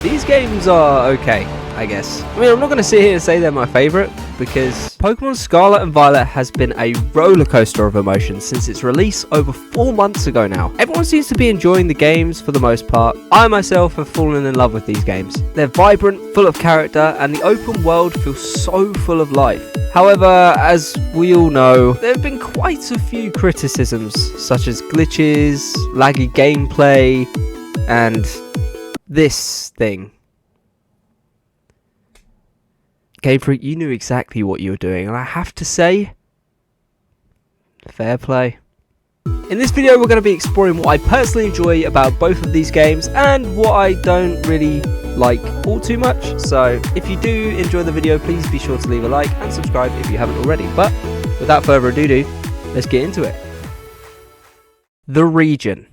These games are okay, I guess. I mean, I'm not going to sit here and say they're my favourite, because Pokemon Scarlet and Violet has been a roller coaster of emotions since its release over 4 months ago now. Everyone seems to be enjoying the games for the most part. I myself have fallen in love with these games. They're vibrant, full of character, and the open world feels so full of life. However, as we all know, there have been quite a few criticisms, such as glitches, laggy gameplay, and this thing. Game Freak, you knew exactly what you were doing, and I have to say, fair play. In this video, we're going to be exploring what I personally enjoy about both of these games and what I don't really like all too much. So if you do enjoy the video, please be sure to leave a like and subscribe if you haven't already. But without further ado, let's get into it. The region.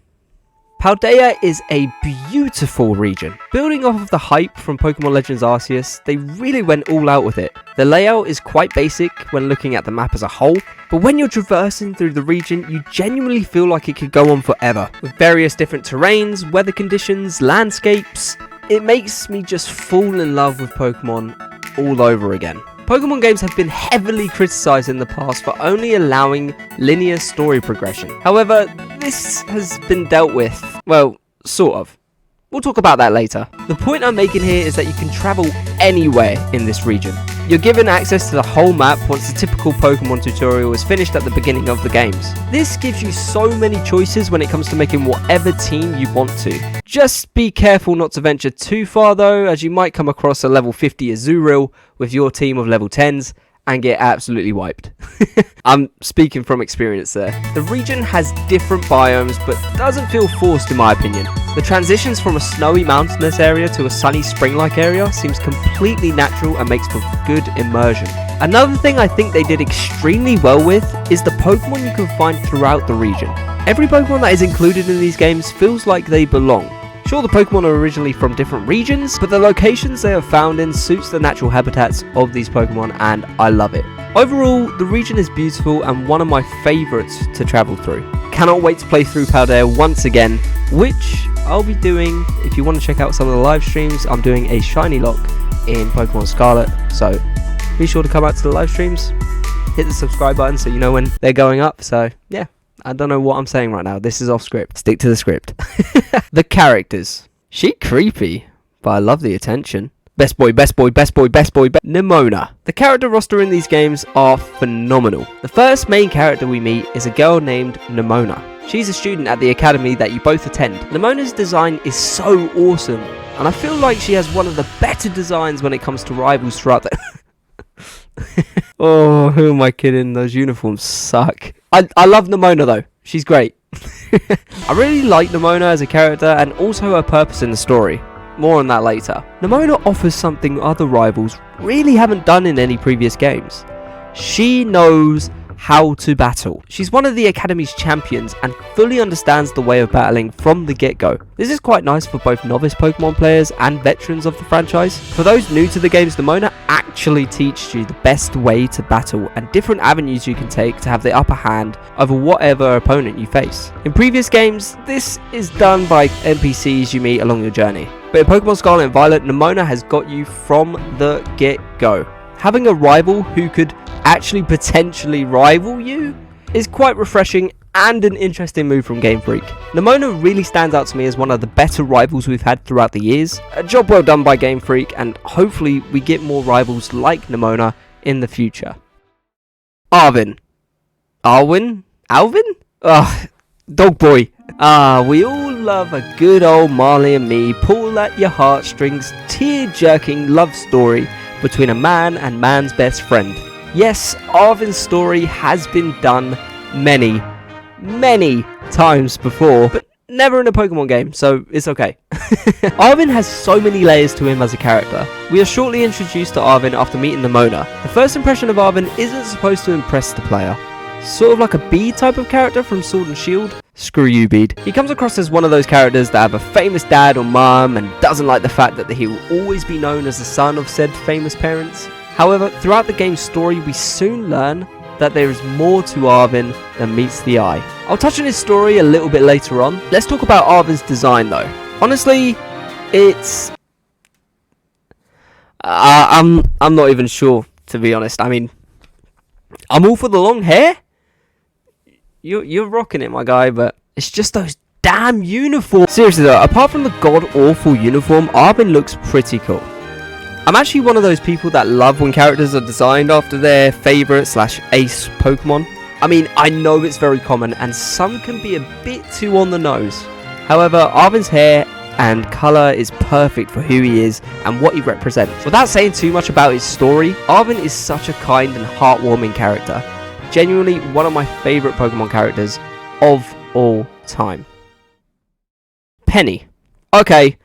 Paldea is a beautiful region. Building off of the hype from Pokemon Legends Arceus, they really went all out with it. The layout is quite basic when looking at the map as a whole, but when you're traversing through the region, you genuinely feel like it could go on forever. With various different terrains, weather conditions, landscapes, it makes me just fall in love with Pokemon all over again. Pokemon games have been heavily criticised in the past for only allowing linear story progression. However, this has been dealt with, well, sort of. We'll talk about that later. The point I'm making here is that you can travel anywhere in this region. You're given access to the whole map once the typical Pokemon tutorial is finished at the beginning of the games. This gives you so many choices when it comes to making whatever team you want to. Just be careful not to venture too far though, as you might come across a level 50 Azurill with your team of level 10s and get absolutely wiped. I'm speaking from experience there. The region has different biomes, but doesn't feel forced in my opinion. The transitions from a snowy mountainous area to a sunny spring-like area seems completely natural and makes for good immersion. Another thing I think they did extremely well with is the Pokemon you can find throughout the region. Every Pokemon that is included in these games feels like they belong. Sure, the Pokemon are originally from different regions, but the locations they are found in suits the natural habitats of these Pokemon, and I love it. Overall, the region is beautiful and one of my favourites to travel through. Cannot wait to play through Paldea once again, which I'll be doing. If you want to check out some of the live streams, I'm doing a shiny lock in Pokemon Scarlet, so be sure to come out to the live streams. Hit the subscribe button so you know when they're going up, so yeah. I don't know what I'm saying right now. This is off script. Stick to the script. The characters. She creepy, but I love the attention. Best boy, best boy, best boy, best boy, Nimona. The character roster in these games are phenomenal. The first main character we meet is a girl named Nimona. She's a student at the academy that you both attend. Nimona's design is so awesome, and I feel like she has one of the better designs when it comes to rivals throughout the... Oh, who am I kidding? Those uniforms suck. I love Nimona though. She's great. I really like Nimona as a character and also her purpose in the story. More on that later. Nimona offers something other rivals really haven't done in any previous games. She knows how to battle. She's one of the Academy's champions and fully understands the way of battling from the get-go. This is quite nice for both novice Pokemon players and veterans of the franchise. For those new to the games, Nimona actually teaches you the best way to battle and different avenues you can take to have the upper hand over whatever opponent you face. In previous games, this is done by NPCs you meet along your journey. But in Pokemon Scarlet and Violet, Nimona has got you from the get-go. Having a rival who could actually potentially rival you is quite refreshing and an interesting move from Game Freak. Nimona really stands out to me as one of the better rivals we've had throughout the years. A job well done by Game Freak, and hopefully we get more rivals like Nimona in the future. Alvin? Ugh, dog boy. We all love a good old Marley and me, pull at your heartstrings, tear-jerking love story between a man and man's best friend. Yes, Arvin's story has been done many times before, but never in a Pokemon game, so it's okay. Arvin has so many layers to him as a character. We are shortly introduced to Arvin after meeting Nimona. The first impression of Arvin isn't supposed to impress the player. Sort of like a Bede type of character from Sword and Shield. Screw you, Bede. He comes across as one of those characters that have a famous dad or mum and doesn't like the fact that he will always be known as the son of said famous parents. However, throughout the game's story, we soon learn that there is more to Arvin than meets the eye. I'll touch on his story a little bit later on. Let's talk about Arvin's design though. Honestly, it's I'm not even sure, to be honest. I mean, I'm all for the long hair. You're rocking it, my guy, but it's just those damn uniforms. Seriously though, apart from the god-awful uniform, Arvin looks pretty cool. I'm actually one of those people that love when characters are designed after their favourite / ace Pokemon. I mean, I know it's very common, and some can be a bit too on the nose. However, Arvin's hair and colour is perfect for who he is and what he represents. Without saying too much about his story, Arvin is such a kind and heartwarming character. Genuinely one of my favourite Pokemon characters of all time. Penny. Okay,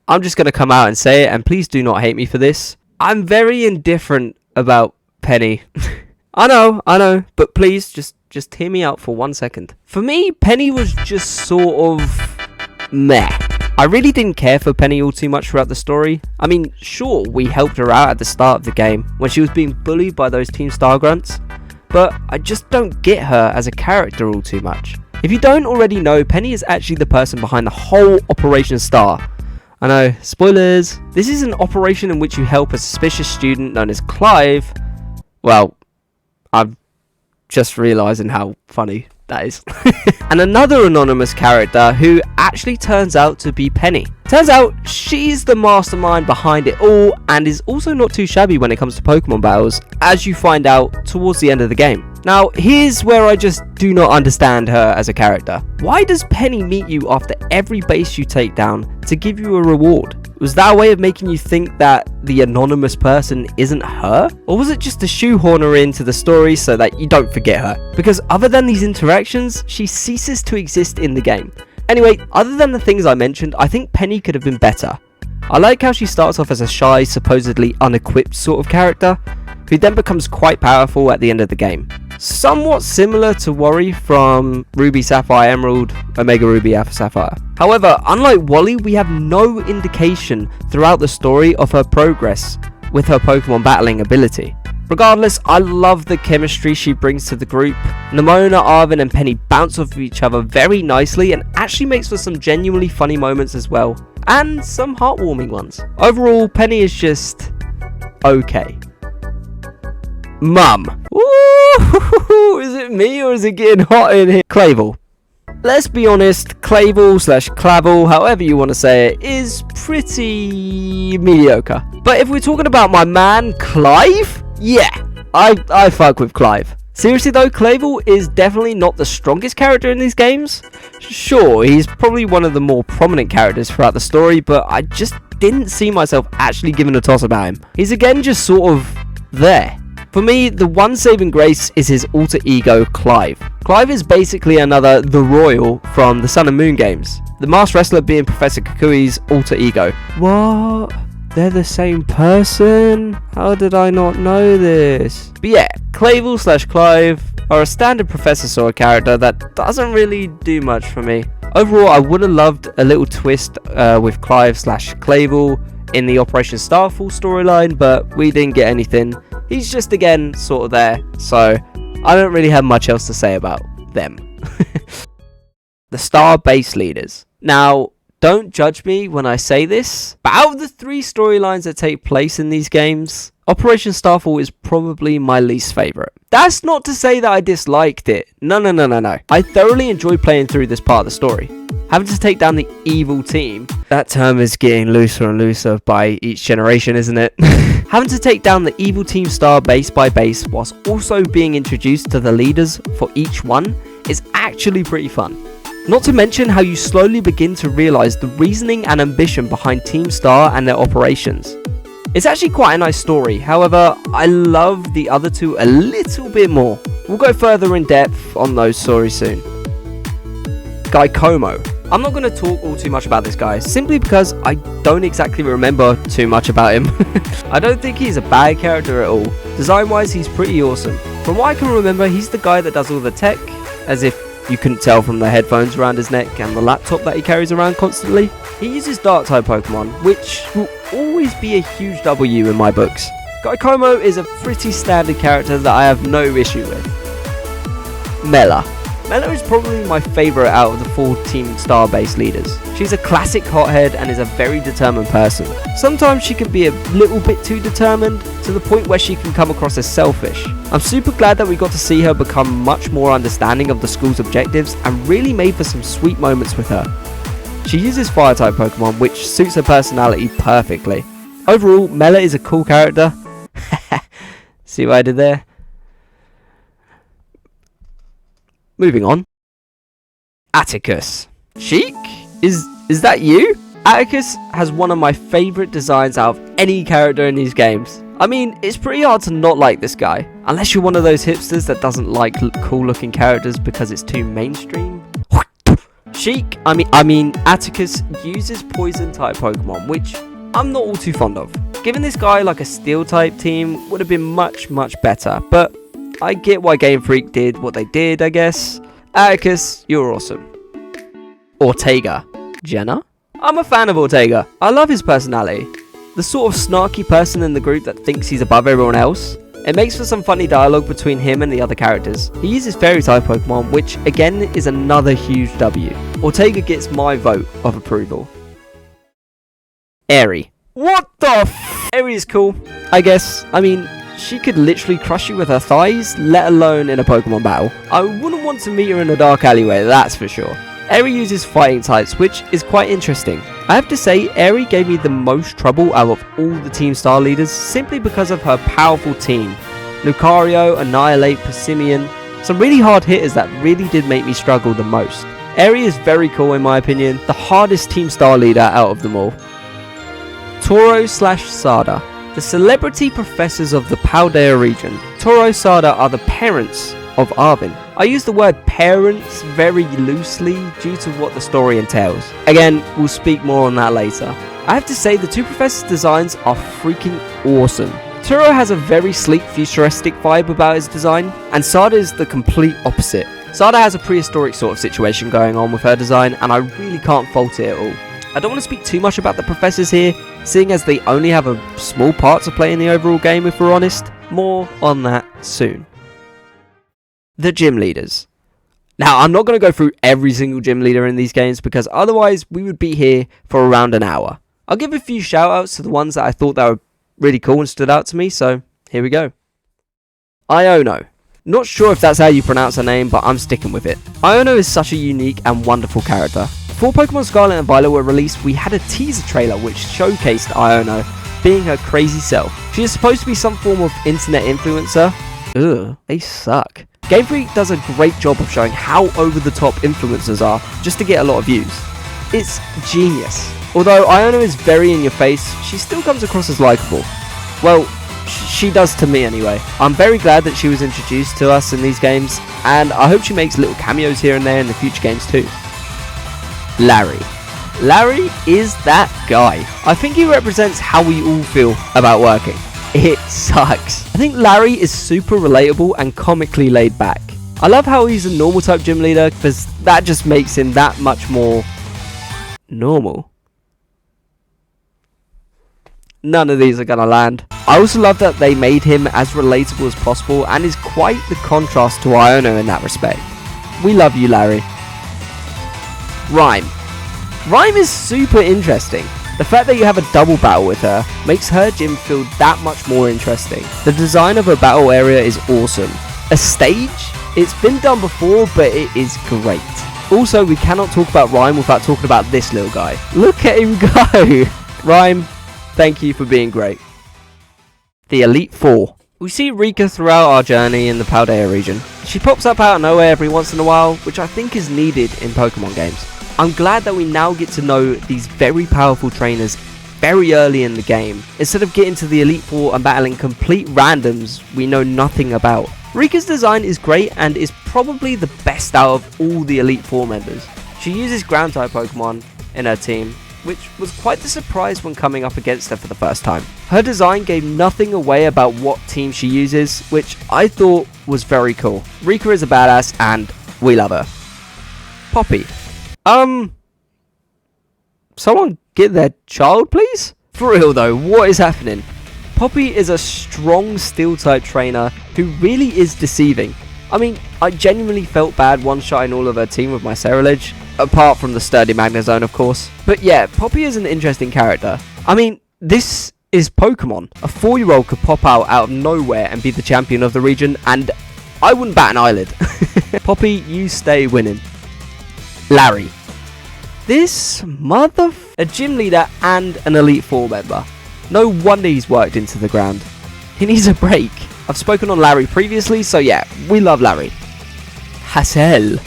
I'm just going to come out and say it, and please do not hate me for this. I'm very indifferent about Penny. I know, but please just hear me out for 1 second. For me, Penny was just sort of meh. I really didn't care for Penny all too much throughout the story. I mean, sure, we helped her out at the start of the game when she was being bullied by those Team Star grunts, but I just don't get her as a character all too much. If you don't already know, Penny is actually the person behind the whole Operation Star. I know, spoilers. This is an operation in which you help a suspicious student known as Clive. Well, I'm just realising how funny that is. And another anonymous character who actually turns out to be Penny. Turns out she's the mastermind behind it all, and is also not too shabby when it comes to Pokemon battles, as you find out towards the end of the game. Now, here's where I just do not understand her as a character. Why does Penny meet you after every base you take down to give you a reward? Was that a way of making you think that the anonymous person isn't her? Or was it just to shoehorn her into the story so that you don't forget her? Because other than these interactions, she ceases to exist in the game. Anyway, other than the things I mentioned, I think Penny could have been better. I like how she starts off as a shy, supposedly unequipped sort of character, who then becomes quite powerful at the end of the game. Somewhat similar to Worry from Ruby Sapphire Emerald, Omega Ruby Alpha Sapphire. However, unlike Wally, we have no indication throughout the story of her progress with her Pokemon battling ability. Regardless, I love the chemistry she brings to the group. Nemona, Arvin and Penny bounce off of each other very nicely and actually makes for some genuinely funny moments as well. And some heartwarming ones. Overall, Penny is just okay. Mum. Ooh, is it me or is it getting hot in here? Clavell. Let's be honest, Clavell / Clavell, however you want to say it, is pretty mediocre. But if we're talking about my man, Clive, yeah, I fuck with Clive. Seriously though, Clavell is definitely not the strongest character in these games. Sure, he's probably one of the more prominent characters throughout the story, but I just didn't see myself actually giving a toss about him. He's again just sort of there. For me, the one saving grace is his alter ego, Clive. Clive is basically another The Royal from the Sun and Moon games, the masked wrestler being Professor Kukui's alter ego. What? They're the same person? How did I not know this? But yeah, Clavell / Clive are a standard professor sort of character that doesn't really do much for me. Overall, I would have loved a little twist with Clive / Clavell in the Operation Starfall storyline, but we didn't get anything. He's just again sort of there, so I don't really have much else to say about them. The Star Base Leaders. Now, don't judge me when I say this, but out of the 3 storylines that take place in these games, Operation Starfall is probably my least favourite. That's not to say that I disliked it. No. I thoroughly enjoyed playing through this part of the story. Having to take down the evil team, that term is getting looser and looser by each generation, isn't it? Having to take down the evil Team Star base by base whilst also being introduced to the leaders for each one is actually pretty fun. Not to mention how you slowly begin to realise the reasoning and ambition behind Team Star and their operations. It's actually quite a nice story, however, I love the other 2 a little bit more. We'll go further in depth on those stories soon. Como. I'm not going to talk all too much about this guy, simply because I don't exactly remember too much about him. I don't think he's a bad character at all. Design wise, he's pretty awesome. From what I can remember, he's the guy that does all the tech, as if you couldn't tell from the headphones around his neck and the laptop that he carries around constantly. He uses dark type Pokemon, which will always be a huge W in my books. Como is a pretty standard character that I have no issue with. Mela Mela is probably my favourite out of the 4 Team Star based leaders. She's a classic hothead and is a very determined person. Sometimes she can be a little bit too determined, to the point where she can come across as selfish. I'm super glad that we got to see her become much more understanding of the school's objectives and really made for some sweet moments with her. She uses fire type Pokemon, which suits her personality perfectly. Overall, Mela is a cool character. See what I did there? Moving on. Atticus. Sheik? Is that you? Atticus has one of my favourite designs out of any character in these games. I mean, it's pretty hard to not like this guy. Unless you're one of those hipsters that doesn't like cool looking characters because it's too mainstream. Sheik, I mean Atticus uses poison type Pokemon, which I'm not all too fond of. Giving this guy like a steel type team would have been much better, but I get why Game Freak did what they did, I guess. Atticus, you're awesome. Ortega. Jenna? I'm a fan of Ortega. I love his personality. The sort of snarky person in the group that thinks he's above everyone else. It makes for some funny dialogue between him and the other characters. He uses fairy type Pokemon, which again is another huge W. Ortega gets my vote of approval. Aerie. What the f? Aerie is cool, I guess. I mean, she could literally crush you with her thighs, let alone in a Pokemon battle. I wouldn't want to meet her in a dark alleyway, that's for sure. Aerie uses fighting types, which is quite interesting. I have to say, Aerie gave me the most trouble out of all the Team Star leaders simply because of her powerful team. Lucario, Annihilate, Persimmon, some really hard hitters that really did make me struggle the most. Aerie is very cool in my opinion, the hardest Team Star leader out of them all. Toro/Sada. The celebrity professors of the Paldea region. Toro/Sada are the parents of Arvin. I use the word parents very loosely due to what the story entails. Again, we'll speak more on that later. I have to say the 2 professors' designs are freaking awesome. Turo has a very sleek futuristic vibe about his design, and Sada is the complete opposite. Sada has a prehistoric sort of situation going on with her design, and I really can't fault it at all. I don't want to speak too much about the professors here, seeing as they only have a small part to play in the overall game if we're honest. More on that soon. The gym leaders. Now, I'm not going to go through every single gym leader in these games because otherwise we would be here for around an hour. I'll give a few shout outs to the ones that I thought that were really cool and stood out to me, so here we go. Iono. Not sure if that's how you pronounce her name, but I'm sticking with it. Iono is such a unique and wonderful character. Before Pokemon Scarlet and Violet were released, we had a teaser trailer which showcased Iono being her crazy self. She is supposed to be some form of internet influencer. Ugh, they suck. Game Freak does a great job of showing how over the top influencers are just to get a lot of views. It's genius. Although Iono is very in your face, she still comes across as likeable. Well, she does to me anyway. I'm very glad that she was introduced to us in these games, and I hope she makes little cameos here and there in the future games too. Larry. Larry is that guy. I think he represents how we all feel about working. It sucks. I think Larry is super relatable and comically laid back. I love how he's a normal type gym leader because that just makes him that much more normal. None of these are gonna land. I also love that they made him as relatable as possible and is quite the contrast to Iono in that respect. We love you, Larry. Rhyme. Rhyme is super interesting. The fact that you have a double battle with her makes her gym feel that much more interesting. The design of her battle area is awesome. A stage? It's been done before, but it is great. Also, we cannot talk about Rhyme without talking about this little guy. Look at him go! Rhyme, thank you for being great. The Elite Four. We see Rika throughout our journey in the Paldea region. She pops up out of nowhere every once in a while, which I think is needed in Pokemon games. I'm glad that we now get to know these very powerful trainers very early in the game, instead of getting to the Elite Four and battling complete randoms we know nothing about. Rika's design is great and is probably the best out of all the Elite Four members. She uses ground type Pokemon in her team, which was quite the surprise when coming up against her for the first time. Her design gave nothing away about what team she uses, which I thought was very cool. Rika is a badass and we love her. Poppy. Someone get their child, please? For real though, what is happening? Poppy is a strong steel type trainer who really is deceiving. I mean, I genuinely felt bad one-shotting all of her team with my Ceruledge, apart from the sturdy Magnezone, of course. But yeah, Poppy is an interesting character. I mean, this is Pokemon. A 4-year-old could pop out of nowhere and be the champion of the region, and I wouldn't bat an eyelid. Poppy, you stay winning. Larry. This a gym leader and an Elite Four member. No wonder he's worked into the ground. He needs a break. I've spoken on Larry previously, so yeah, we love Larry. Hassel.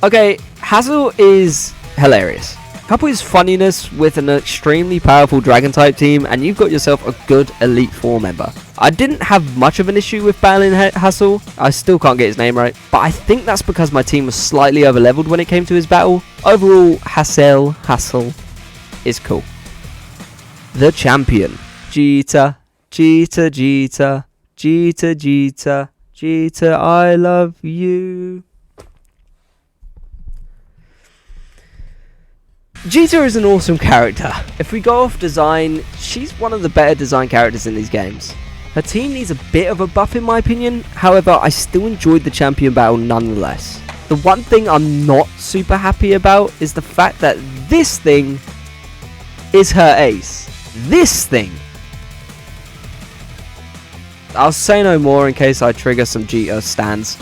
Okay, Hassel is hilarious. Couple his funniness with an extremely powerful Dragon type team, and you've got yourself a good Elite Four member. I didn't have much of an issue with battling Hassel. I still can't get his name right, but I think that's because my team was slightly overleveled when it came to his battle. Overall, Hassel is cool. The champion. Jeeta, Jeeta, Jeeta, Jeeta, Jeeta, Jeeta, I love you. Jeeta is an awesome character. If we go off design, she's one of the better designed characters in these games. Her team needs a bit of a buff in my opinion, however I still enjoyed the champion battle nonetheless. The one thing I'm not super happy about is the fact that this thing is her ace. This thing! I'll say no more in case I trigger some Jeeta stans.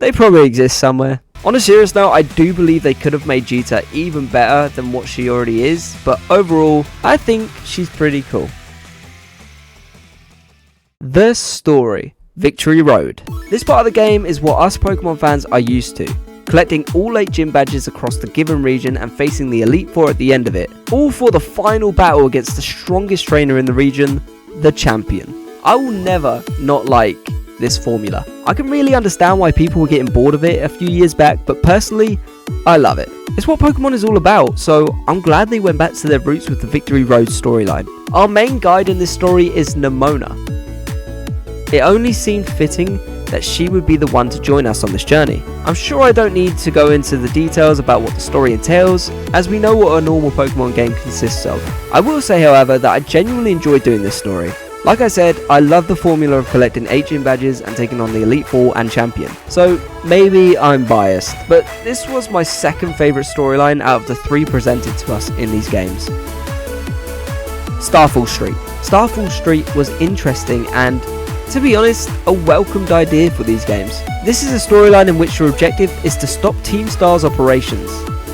They probably exist somewhere. On a serious note, I do believe they could have made Jeeta even better than what she already is, but overall, I think she's pretty cool. The story. Victory Road. This part of the game is what us Pokemon fans are used to. Collecting all 8 gym badges across the given region and facing the Elite Four at the end of it. All for the final battle against the strongest trainer in the region, the champion. I will never not like this formula. I can really understand why people were getting bored of it a few years back, but personally, I love it. It's what Pokemon is all about, so I'm glad they went back to their roots with the Victory Road storyline. Our main guide in this story is Nemona. It only seemed fitting that she would be the one to join us on this journey. I'm sure I don't need to go into the details about what the story entails, as we know what a normal Pokemon game consists of. I will say, however, that I genuinely enjoyed doing this story. Like I said, I love the formula of collecting 8 gym badges and taking on the Elite Four and Champion. So maybe I'm biased, but this was my second favourite storyline out of the 3 presented to us in these games. Starfall Street. Starfall Street was interesting and, to be honest, a welcomed idea for these games. This is a storyline in which your objective is to stop Team Star's operations.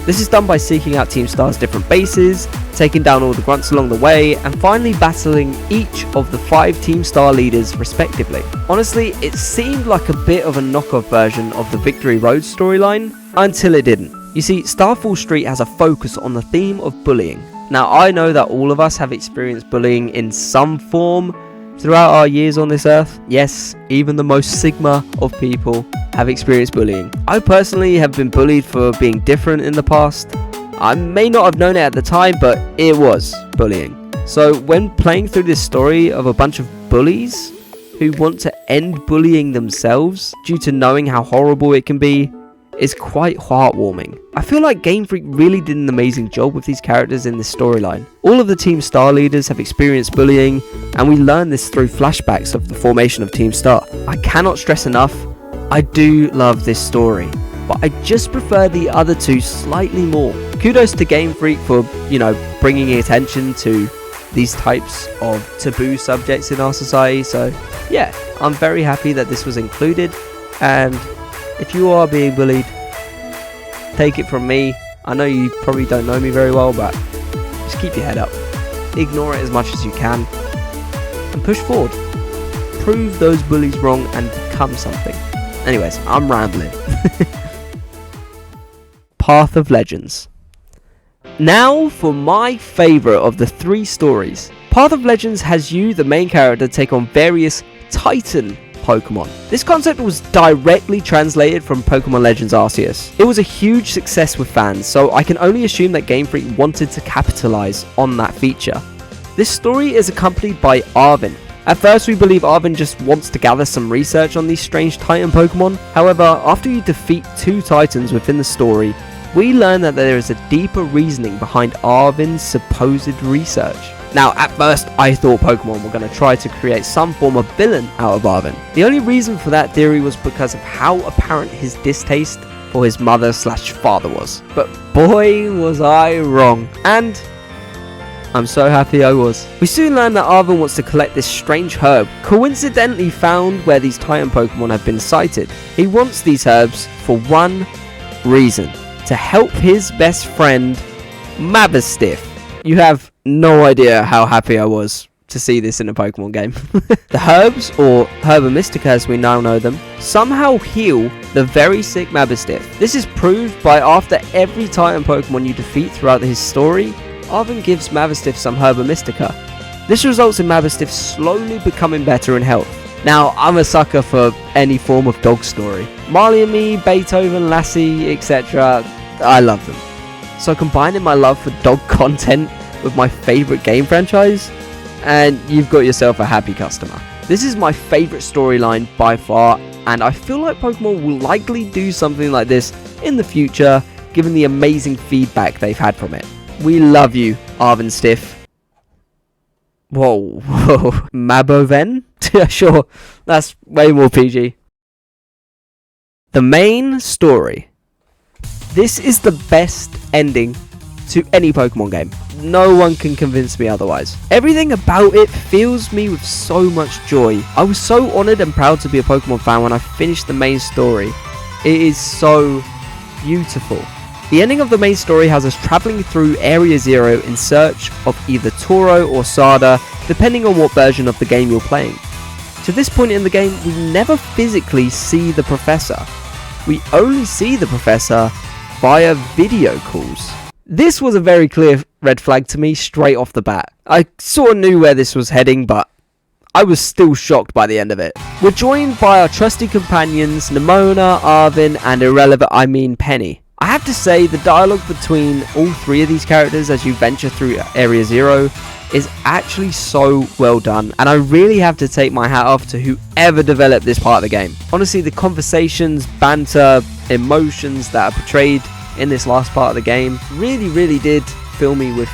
This is done by seeking out Team Star's different bases, taking down all the grunts along the way, and finally battling each of the 5 Team Star leaders respectively. Honestly, it seemed like a bit of a knockoff version of the Victory Road storyline, until it didn't. You see, Starfall Street has a focus on the theme of bullying. Now, I know that all of us have experienced bullying in some form throughout our years on this earth. Yes, even the most Sigma of people have experienced bullying. I personally have been bullied for being different in the past. I may not have known it at the time, but it was bullying. So when playing through this story of a bunch of bullies who want to end bullying themselves due to knowing how horrible it can be, is quite heartwarming. I feel like Game Freak really did an amazing job with these characters in this storyline. All of the Team Star leaders have experienced bullying, and we learn this through flashbacks of the formation of Team Star. I cannot stress enough, I do love this story, but I just prefer the other 2 slightly more. Kudos to Game Freak for, bringing attention to these types of taboo subjects in our society. So yeah, I'm very happy that this was included, and if you are being bullied, take it from me. I know you probably don't know me very well, but just keep your head up. Ignore it as much as you can, and push forward. Prove those bullies wrong and become something. Anyways, I'm rambling. Path of Legends. Now for my favourite of the 3 stories. Path of Legends has you, the main character, take on various Titan Pokemon. This concept was directly translated from Pokemon Legends Arceus. It was a huge success with fans, so I can only assume that Game Freak wanted to capitalise on that feature. This story is accompanied by Arvin. At first we believe Arvin just wants to gather some research on these strange Titan Pokemon. However, after you defeat 2 Titans within the story, we learn that there is a deeper reasoning behind Arvin's supposed research. Now, at first, I thought Pokemon were going to try to create some form of villain out of Arven. The only reason for that theory was because of how apparent his distaste for his mother/father was. But boy, was I wrong. And I'm so happy I was. We soon learn that Arven wants to collect this strange herb, coincidentally found where these Titan Pokemon have been sighted. He wants these herbs for one reason: to help his best friend, Mabstiff. You have no idea how happy I was to see this in a Pokemon game. The herbs, or Herba Mystica as we now know them, somehow heal the very sick Mabstiff. This is proved by after every Titan Pokemon you defeat throughout his story, Arven gives Mabstiff some Herba Mystica. This results in Mabstiff slowly becoming better in health. Now, I'm a sucker for any form of dog story. Marley and Me, Beethoven, Lassie, etc. I love them. So combining my love for dog content with my favourite game franchise, and you've got yourself a happy customer. This is my favourite storyline by far, and I feel like Pokemon will likely do something like this in the future, given the amazing feedback they've had from it. We love you, Arven Stiff. Whoa, Maboven? Sure, that's way more PG. The main story. This is the best ending to any Pokemon game. No one can convince me otherwise. Everything about it fills me with so much joy. I was so honoured and proud to be a Pokemon fan when I finished the main story. It is so beautiful. The ending of the main story has us travelling through Area Zero in search of either Toro or Sada, depending on what version of the game you're playing. To this point in the game, we never physically see the Professor. We only see the Professor via video calls. This was a very clear red flag to me straight off the bat. I sort of knew where this was heading, but I was still shocked by the end of it. We're joined by our trusty companions Nimona, Arven, and Penny. I have to say, the dialogue between all three of these characters as you venture through Area Zero is actually so well done, and I really have to take my hat off to whoever developed this part of the game. Honestly, the conversations, banter, emotions that are portrayed in this last part of the game really did fill me with,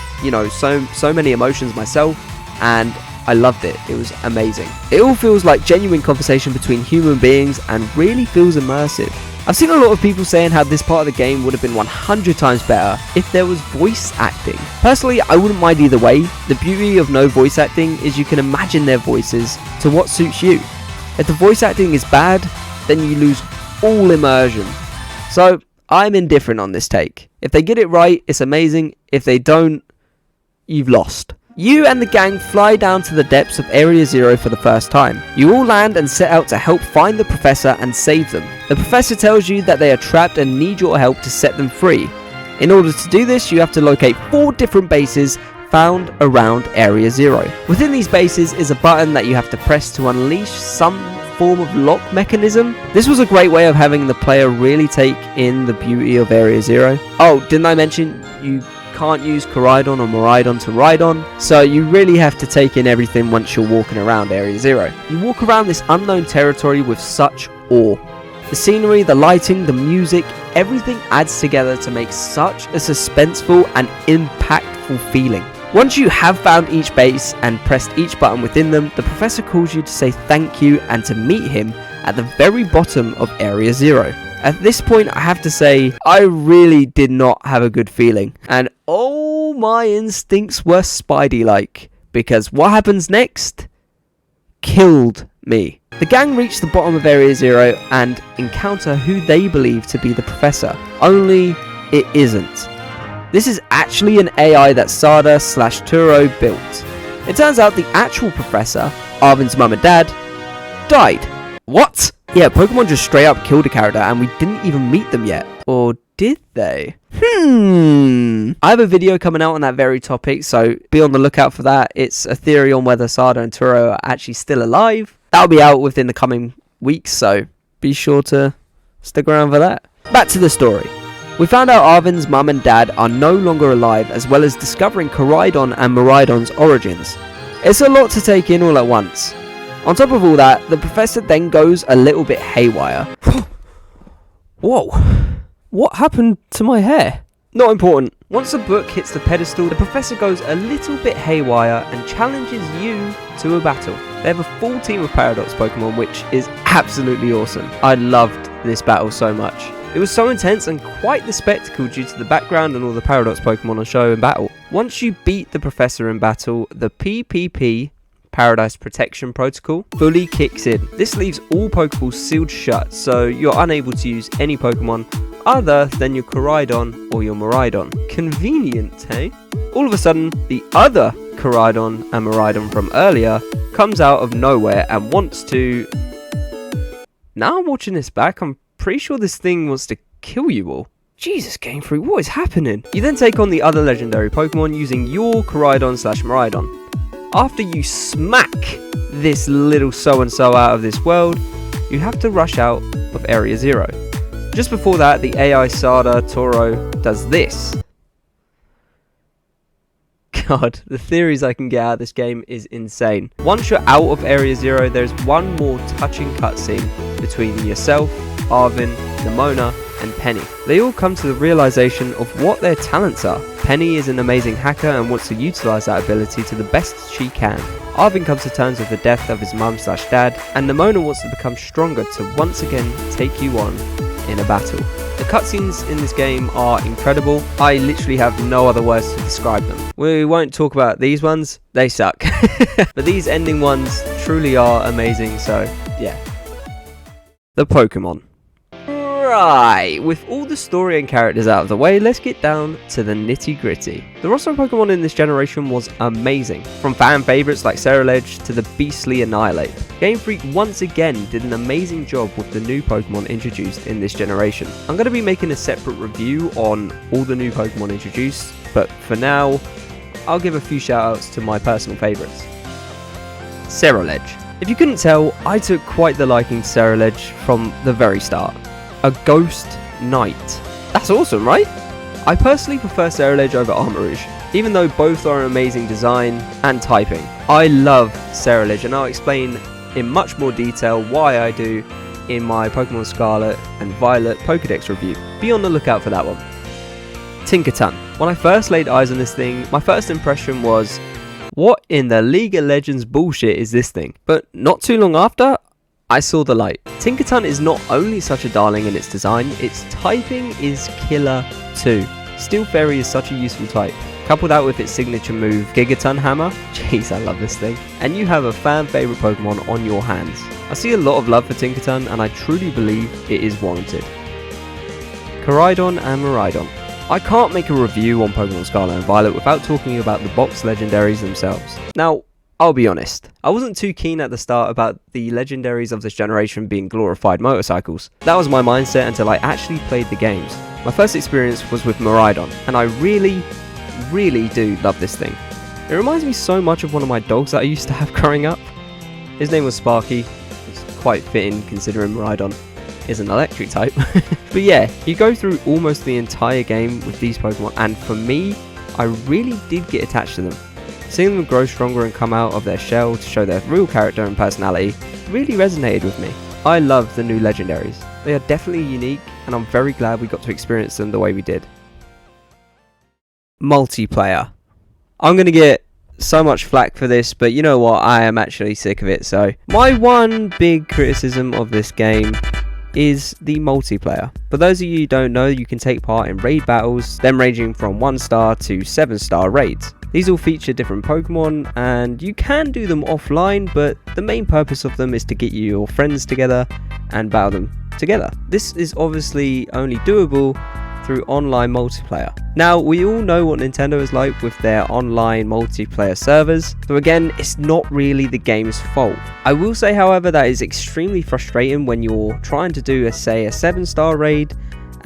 so many emotions myself, and I loved it. It was amazing. It all feels like genuine conversation between human beings and really feels immersive. I've seen a lot of people saying how this part of the game would have been 100 times better if there was voice acting. Personally, I wouldn't mind either way. The beauty of no voice acting is you can imagine their voices to what suits you. If the voice acting is bad, then you lose all immersion. So, I'm indifferent on this take. If they get it right, it's amazing. If they don't, you've lost. You and the gang fly down to the depths of Area Zero for the first time. You all land and set out to help find the Professor and save them. The Professor tells you that they are trapped and need your help to set them free. In order to do this, you have to locate 4 different bases found around Area Zero. Within these bases is a button that you have to press to unleash some form of lock mechanism. This was a great way of having the player really take in the beauty of Area Zero. Oh, didn't I mention you can't use Koraidon or Miraidon to ride on, so you really have to take in everything once you're walking around Area Zero. You walk around this unknown territory with such awe. The scenery, the lighting, the music, everything adds together to make such a suspenseful and impactful feeling. Once you have found each base and pressed each button within them, the Professor calls you to say thank you and to meet him at the very bottom of Area Zero. At this point, I have to say, I really did not have a good feeling. And oh, my instincts were Spidey-like. Because what happens next? Killed me. The gang reach the bottom of Area Zero and encounter who they believe to be the Professor. Only it isn't. This is actually an AI that Sada/Turo built. It turns out the actual Professor, Arven's mum and dad, died. What? Yeah, Pokemon just straight up killed a character and we didn't even meet them yet. Or did they? I have a video coming out on that very topic, so be on the lookout for that. It's a theory on whether Sada and Turo are actually still alive. That'll be out within the coming weeks, so be sure to stick around for that. Back to the story. We found out Arven's mum and dad are no longer alive, as well as discovering Koraidon and Miraidon's origins. It's a lot to take in all at once. On top of all that, the Professor then goes a little bit haywire. Whoa, what happened to my hair? Not important. Once the book hits the pedestal, the professor goes a little bit haywire and challenges you to a battle. They have a full team of Paradox Pokemon, which is absolutely awesome. I loved this battle so much. It was so intense and quite the spectacle due to the background and all the Paradox Pokemon on show in battle. Once you beat the professor in battle, the PPP, Paradise Protection Protocol, fully kicks in. This leaves all Pokeballs sealed shut, so you're unable to use any Pokemon other than your Koraidon or your Miraidon. Convenient, eh? All of a sudden, the other Koraidon and Miraidon from earlier comes out of nowhere and wants to... Now I'm watching this back, I'm pretty sure this thing wants to kill you all. Jesus, Game Freak, what is happening? You then take on the other legendary Pokemon using your Koraidon/Miraidon. After you smack this little so-and-so out of this world, you have to rush out of Area 0. Just before that, the AI Sada Toro does this. God, the theories I can get out of this game is insane. Once you're out of Area 0, there's one more touching cutscene between yourself, Arvin, Nimona, and Penny. They all come to the realization of what their talents are. Penny is an amazing hacker and wants to utilize that ability to the best she can. Arvin comes to terms with the death of his mum/dad, and Nimona wants to become stronger to once again take you on in a battle. The cutscenes in this game are incredible. I literally have no other words to describe them. We won't talk about these ones, they suck. But these ending ones truly are amazing, so yeah. The Pokemon. Right, with all the story and characters out of the way, let's get down to the nitty gritty. The roster of Pokemon in this generation was amazing, from fan favourites like Ceruledge to the beastly Annihilate. Game Freak once again did an amazing job with the new Pokemon introduced in this generation. I'm going to be making a separate review on all the new Pokemon introduced, but for now, I'll give a few shoutouts to my personal favourites. Ceruledge. If you couldn't tell, I took quite the liking to Ceruledge from the very start. A Ghost Knight. That's awesome, right? I personally prefer Ceruledge over Armarouge, even though both are an amazing design and typing. I love Ceruledge, and I'll explain in much more detail why I do in my Pokemon Scarlet and Violet Pokedex review. Be on the lookout for that one. Tinkaton. When I first laid eyes on this thing, my first impression was, what in the League of Legends bullshit is this thing? But not too long after, I saw the light. Tinkaton is not only such a darling in its design, its typing is killer too. Steel Fairy is such a useful type. Couple that with its signature move, Gigaton Hammer, jeez I love this thing, and you have a fan favourite Pokemon on your hands. I see a lot of love for Tinkaton and I truly believe it is warranted. Koraidon and Miraidon. I can't make a review on Pokemon Scarlet and Violet without talking about the box legendaries themselves. Now, I'll be honest, I wasn't too keen at the start about the legendaries of this generation being glorified motorcycles. That was my mindset until I actually played the games. My first experience was with Miraidon, and I really do love this thing. It reminds me so much of one of my dogs that I used to have growing up. His name was Sparky. It's quite fitting considering Miraidon is an electric type. But yeah, you go through almost the entire game with these Pokemon, and for me, I really did get attached to them. Seeing them grow stronger and come out of their shell to show their real character and personality really resonated with me. I love the new legendaries. They are definitely unique, and I'm very glad we got to experience them the way we did. Multiplayer. I'm going to get so much flack for this, but you know what, I am actually sick of it. So my one big criticism of this game is the multiplayer. For those of you who don't know, you can take part in raid battles, them ranging from 1-star to 7-star raids. These all feature different Pokemon, and you can do them offline, but the main purpose of them is to get your friends together and battle them together. This is obviously only doable through online multiplayer. Now, we all know what Nintendo is like with their online multiplayer servers, so again, it's not really the game's fault. I will say, however, that is extremely frustrating when you're trying to do, say, a 7-star raid,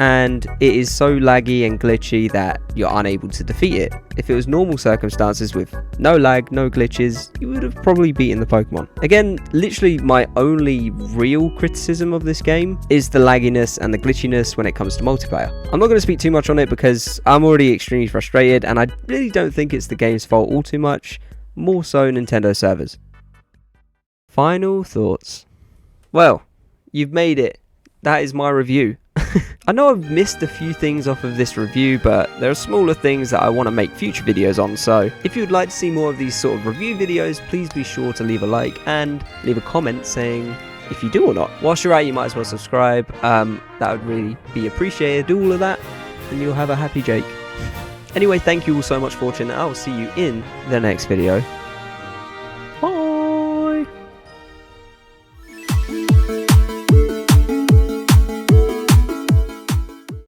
and it is so laggy and glitchy that you're unable to defeat it. If it was normal circumstances with no lag, no glitches, you would have probably beaten the Pokemon. Again, literally my only real criticism of this game is the lagginess and the glitchiness when it comes to multiplayer. I'm not going to speak too much on it because I'm already extremely frustrated, and I really don't think it's the game's fault all too much, more so Nintendo servers. Final thoughts. Well, you've made it. That is my review. I know I've missed a few things off of this review, but there are smaller things that I want to make future videos on, so if you would like to see more of these sort of review videos, please be sure to leave a like and leave a comment saying if you do or not. Whilst you're at it, you might as well subscribe. That would really be appreciated. Do all of that and you'll have a happy Jake. Anyway, thank you all so much for watching. I will see you in the next video.